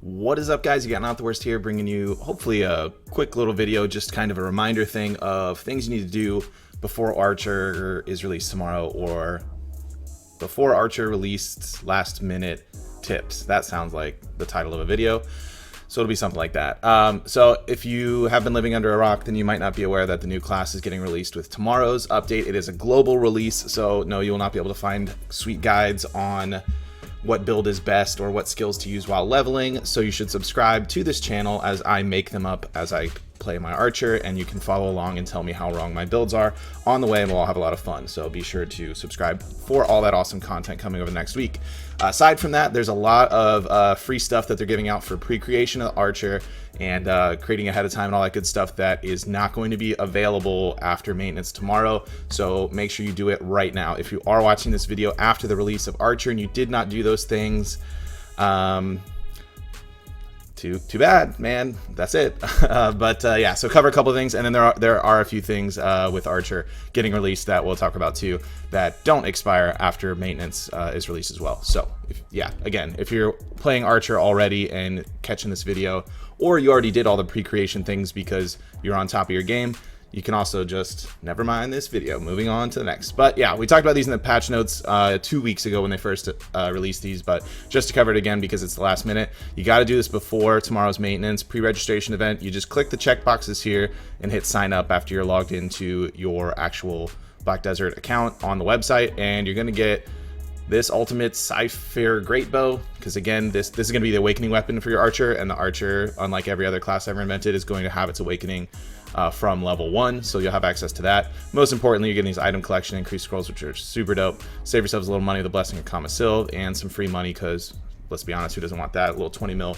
What is up, guys? You got Not the Worst here, bringing you hopefully a quick little video, just kind of a reminder thing of things you need to do before Archer is released tomorrow, or before Archer released last minute tips. That sounds like the title of a video, so it'll be something like that. So if you have been living under a rock, then you might not be aware that the new class is getting released with tomorrow's update. It is a global release, so no, you will not be able to find sweet guides on what build is best or what skills to use while leveling. So you should subscribe to this channel as I make them up as I play my Archer, and you can follow along and tell me how wrong my builds are on the way, and we'll all have a lot of fun. So be sure to subscribe for all that awesome content coming over the next week. Aside from that, there's a lot of free stuff that they're giving out for pre-creation of Archer and creating ahead of time and all that good stuff that is not going to be available after maintenance tomorrow. So make sure you do it right now. If you are watching this video after the release of Archer and you did not do those things, too bad, man. That's it. Yeah, so cover a couple of things, and then there are a few things with Archer getting released that we'll talk about too that don't expire after maintenance is released as well. So if you're playing Archer already and catching this video, or you already did all the pre-creation things because you're on top of your game, you can also just never mind this video. Moving on to the next. But yeah, we talked about these in the patch notes 2 weeks ago when they first released these, but just to cover it again because it's the last minute, you got to do this before tomorrow's maintenance pre-registration event. You just click the check boxes here and hit sign up after you're logged into your actual Black Desert account on the website, and you're going to get this ultimate Cypher Great Bow, because again, this is going to be the awakening weapon for your Archer, and the Archer, unlike every other class ever invented, is going to have its awakening from level 1, so you'll have access to that. Most importantly, you're getting these item collection increased scrolls, which are super dope. Save yourselves a little money, the blessing of Kama Silv, and some free money, because let's be honest, who doesn't want that? A little 20 mil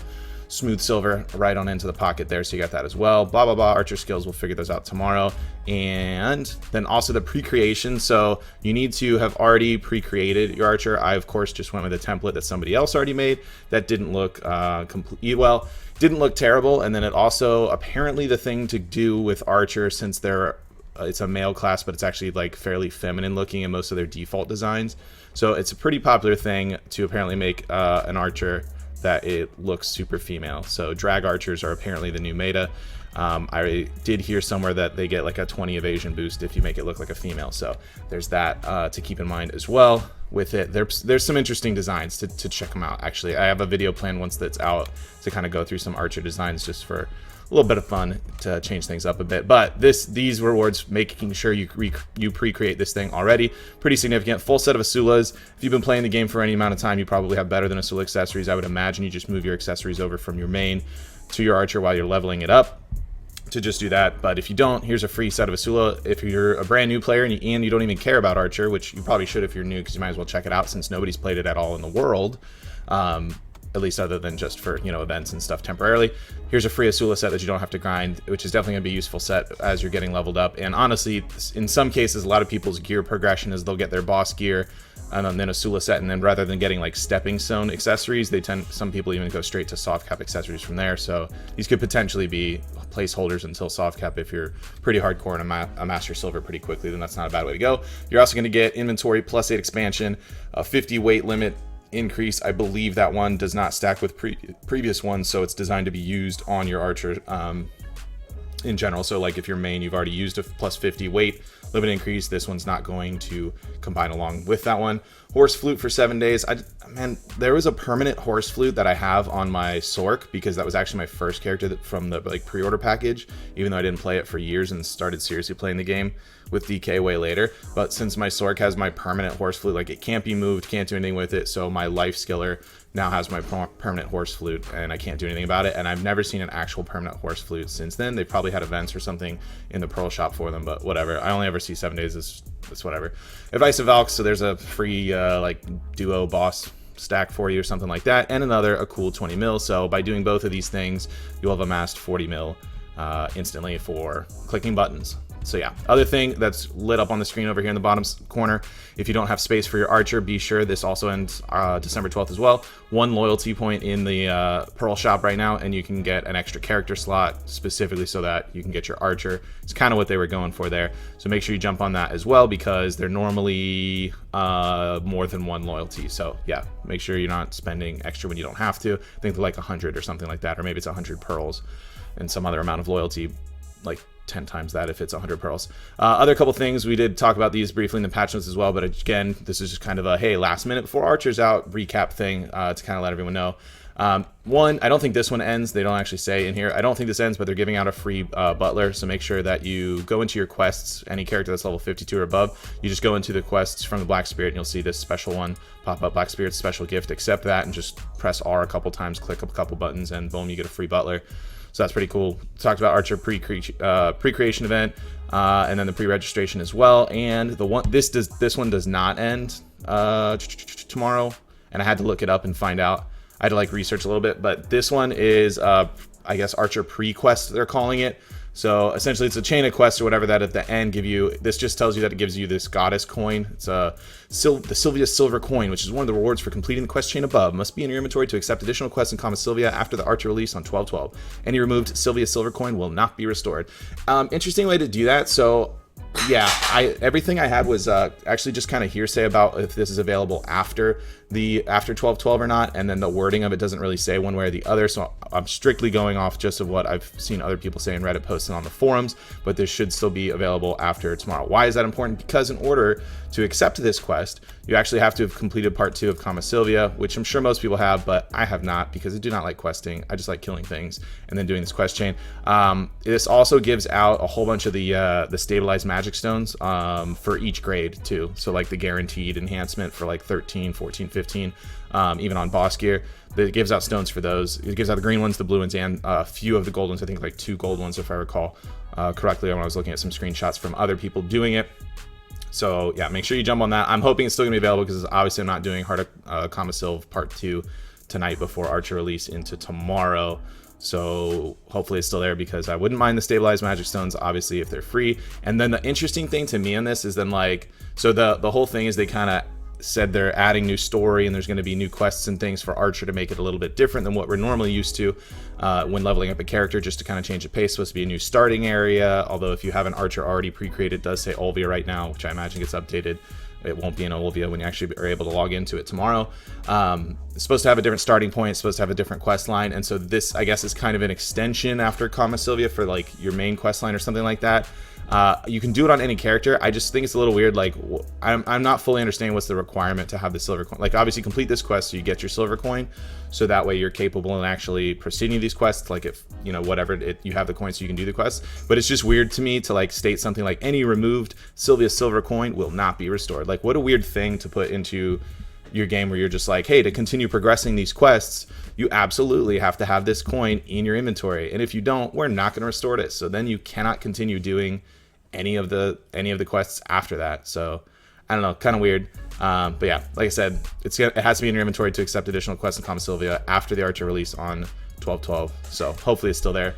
smooth silver right on into the pocket there, so you got that as well. Blah blah blah. Archer skills, we'll figure those out tomorrow. And then also the pre-creation, so you need to have already pre-created your Archer. I of course just went with a template that somebody else already made that didn't look didn't look terrible. And then it also, apparently the thing to do with Archer, since it's a male class, but it's actually like fairly feminine looking in most of their default designs, so it's a pretty popular thing to apparently make an Archer that it looks super female. So drag Archers are apparently the new meta. I did hear somewhere that they get like a 20 evasion boost if you make it look like a female, so there's that to keep in mind as well with it. There's some interesting designs to check them out. Actually, I have a video planned once that's out to kind of go through some Archer designs just for a little bit of fun to change things up a bit. But these rewards, making sure you pre-create this thing already, pretty significant. Full set of Asulas. If you've been playing the game for any amount of time, you probably have better than Asula accessories. I would imagine you just move your accessories over from your main to your Archer while you're leveling it up to just do that. But if you don't, here's a free set of Asula. If you're a brand new player and you don't even care about Archer, which you probably should if you're new, because you might as well check it out since nobody's played it at all in the world, at least other than just for, events and stuff temporarily. Here's a free Asula set that you don't have to grind, which is definitely going to be a useful set as you're getting leveled up. And honestly, in some cases, a lot of people's gear progression is they'll get their boss gear and then Asula set, and then rather than getting like stepping stone accessories, some people even go straight to soft cap accessories from there. So these could potentially be placeholders until soft cap. If you're pretty hardcore and amass your silver pretty quickly, then that's not a bad way to go. You're also going to get inventory +8 expansion, a 50 weight limit increase. I believe that one does not stack with previous ones, so it's designed to be used on your Archer in general. So like if your main, you've already used a +50 weight limit increase, this one's not going to combine along with that one. Horse flute for 7 days. Man, there was a permanent horse flute that I have on my Sork, because that was actually my first character from the pre-order package, even though I didn't play it for years and started seriously playing the game with DK way later. But since my Sork has my permanent horse flute, like it can't be moved, can't do anything with it, so my life skiller now has my permanent horse flute and I can't do anything about it. And I've never seen an actual permanent horse flute since then. They probably had events or something in the Pearl shop for them, but whatever. I only ever see 7 days as whatever. Advice of Valk, so there's a free like duo boss stack for you or something like that, and a cool 20 mil. So by doing both of these things, you'll have amassed 40 mil instantly for clicking buttons. So yeah, other thing that's lit up on the screen over here in the bottom corner, if you don't have space for your archer, be sure this also ends December 12th as well. 1 loyalty point in the Pearl shop right now, and you can get an extra character slot specifically so that you can get your archer. It's kind of what they were going for there. So make sure you jump on that as well, because they're normally more than 1 loyalty. So yeah, make sure you're not spending extra when you don't have to. I think they're like 100 or something like that, or maybe it's 100 pearls and some other amount of loyalty, like 10 times that if it's 100 pearls. Other couple things, we did talk about these briefly in the patch notes as well, but again, this is just kind of a, hey, last minute before Archer's out recap thing to kind of let everyone know. One, I don't think this one ends. They don't actually say in here. I don't think this ends, but they're giving out a free butler, so make sure that you go into your quests, any character that's level 52 or above, you just go into the quests from the Black Spirit, and you'll see this special one pop up, Black Spirit's special gift. Accept that and just press R a couple times, click a couple buttons, and boom, you get a free butler. So that's pretty cool. Talked about Archer pre-creation event, and then the pre-registration as well. And the one this one does not end tomorrow, and I had to look it up and find out. I had to like research a little bit, but this one is I guess Archer pre-quest they're calling it. So essentially it's a chain of quests or whatever that at the end give you. This just tells you that it gives you this goddess coin. It's the Sylvia silver coin, which is one of the rewards for completing the quest chain above. Must be in your inventory to accept additional quests in Common Sylvia after the Archer release on 12/12. Any removed Sylvia silver coin will not be restored. Interesting way to do that. So yeah, everything I had was actually just kind of hearsay about if this is available after 12/12 or not, and then the wording of it doesn't really say one way or the other, so I'm strictly going off just of what I've seen other people say in Reddit posts and on the forums, but this should still be available after tomorrow. Why is that important? Because in order to accept this quest, you actually have to have completed part 2 of Kama Sylvia, which I'm sure most people have, but I have not, because I do not like questing. I just like killing things and then doing this quest chain. This also gives out a whole bunch of the stabilized magic stones for each grade too, so like the guaranteed enhancement for like 13, 14, 15, even on boss gear. It gives out stones for those. It gives out the green ones, the blue ones, and a few of the gold ones. I think like 2 gold ones if I recall correctly when I was looking at some screenshots from other people doing it. So yeah, make sure you jump on that. I'm hoping it's still gonna be available, because obviously I'm not doing Heart of Kama Sylv part 2 tonight before Archer release into tomorrow. So hopefully it's still there, because I wouldn't mind the stabilized magic stones, obviously, if they're free. And then the interesting thing to me on this is then like, so the whole thing is they kind of said they're adding new story, and there's going to be new quests and things for Archer to make it a little bit different than what we're normally used to when leveling up a character, just to kind of change the pace. It's supposed to be a new starting area, although if you have an Archer already pre-created, it does say Olvia right now, which I imagine gets updated. It won't be in Olvia when you actually are able to log into it tomorrow. It's supposed to have a different starting point. It's supposed to have a different quest line, and so this, I guess, is kind of an extension after Kama Sylvia for like your main quest line or something like that. You can do it on any character. I just think it's a little weird. Like, I'm not fully understanding what's the requirement to have the silver coin. Like, obviously complete this quest so you get your silver coin, so that way you're capable in actually proceeding these quests. Like, if you know whatever you have the coin so you can do the quest. But it's just weird to me to like state something like any removed Sylvia silver coin will not be restored. Like, what a weird thing to put into your game where you're just like, hey, to continue progressing these quests, you absolutely have to have this coin in your inventory, and if you don't, we're not going to restore it. So then you cannot continue doing any of the quests after that. So I don't know, kind of weird. But yeah, like I said, it has to be in your inventory to accept additional quests in Kama Sylvia after the Archer release on 12/12. So hopefully it's still there.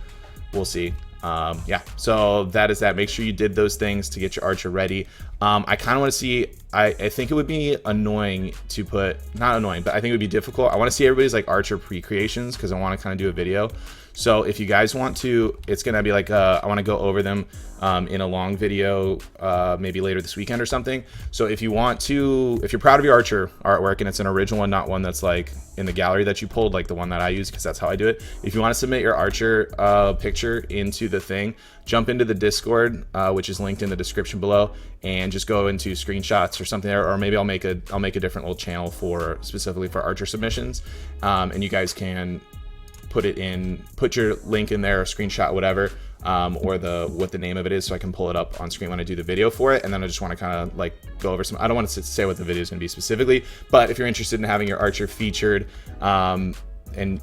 We'll see. Yeah, so that is that. Make sure you did those things to get your Archer ready. I kind of want to see, I think it would be annoying to put, not annoying, but I think it would be difficult. I want to see everybody's like Archer pre-creations, because I want to kind of do a video. So if you guys want to, it's going to be like, I want to go over them in a long video, maybe later this weekend or something. So if you want to, if you're proud of your Archer artwork and it's an original one, not one that's like in the gallery that you pulled, like the one that I use, because that's how I do it. If you want to submit your Archer picture into the thing, jump into the Discord, which is linked in the description below, and just go into screenshots or something there, or maybe I'll make a different little channel for specifically for Archer submissions, and you guys can put your link in there, or screenshot, whatever, or what the name of it is, so I can pull it up on screen when I do the video for it. And then I just want to kind of like go over some, I don't want to say what the video is going to be specifically, but if you're interested in having your Archer featured, and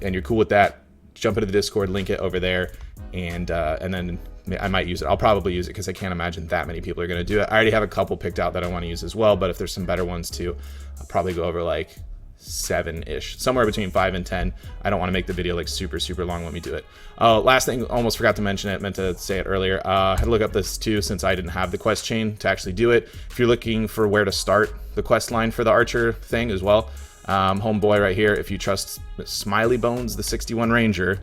you're cool with that, jump into the Discord, link it over there, and then I might use it. I'll probably use it, because I can't imagine that many people are going to do it. I already have a couple picked out that I want to use as well, but if there's some better ones too, I'll probably go over like 7-ish, somewhere between 5 and 10. I don't want to make the video like super long. Let me do it. Last thing, almost forgot to mention it, meant to say it earlier. I had to look up this too, since I didn't have the quest chain to actually do it. If you're looking for where to start the quest line for the archer thing as well, homeboy right here, if you trust Smiley Bones, the 61 Ranger,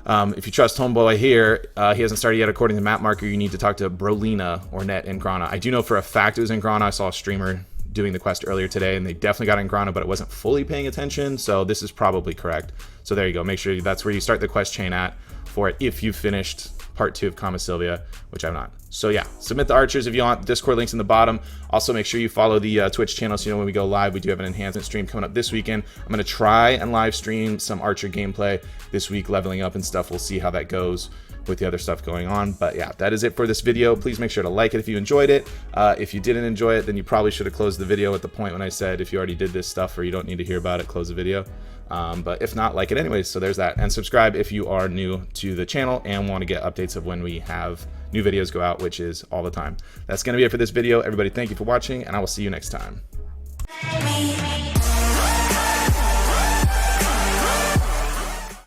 if you trust homeboy here, he hasn't started yet. According to map marker, you need to talk to Brolina or Net in Grana. I do know for a fact it was in Grana. I saw a streamer doing the quest earlier today, and they definitely got in Grana, but it wasn't fully paying attention, so this is probably correct. So there you go. Make sure that's where you start the quest chain at for it if you've finished part 2 of Kama Sylvia, which I'm not. So yeah, submit the archers if you want. Discord links in the bottom. Also, make sure you follow the Twitch channel so you know when we go live. We do have an enhancement stream coming up this weekend. I'm going to try and live stream some archer gameplay this week, leveling up and stuff. We'll see how that goes with the other stuff going on. But yeah, that is it for this video. Please make sure to like it if you enjoyed it. If you didn't enjoy it, then you probably should have closed the video at the point when I said if you already did this stuff or you don't need to hear about it, close the video. But if not, like it anyways. So there's that. And subscribe if you are new to the channel and want to get updates of when we have new videos go out, which is all the time. That's going to be it for this video. Everybody, thank you for watching, and I will see you next time.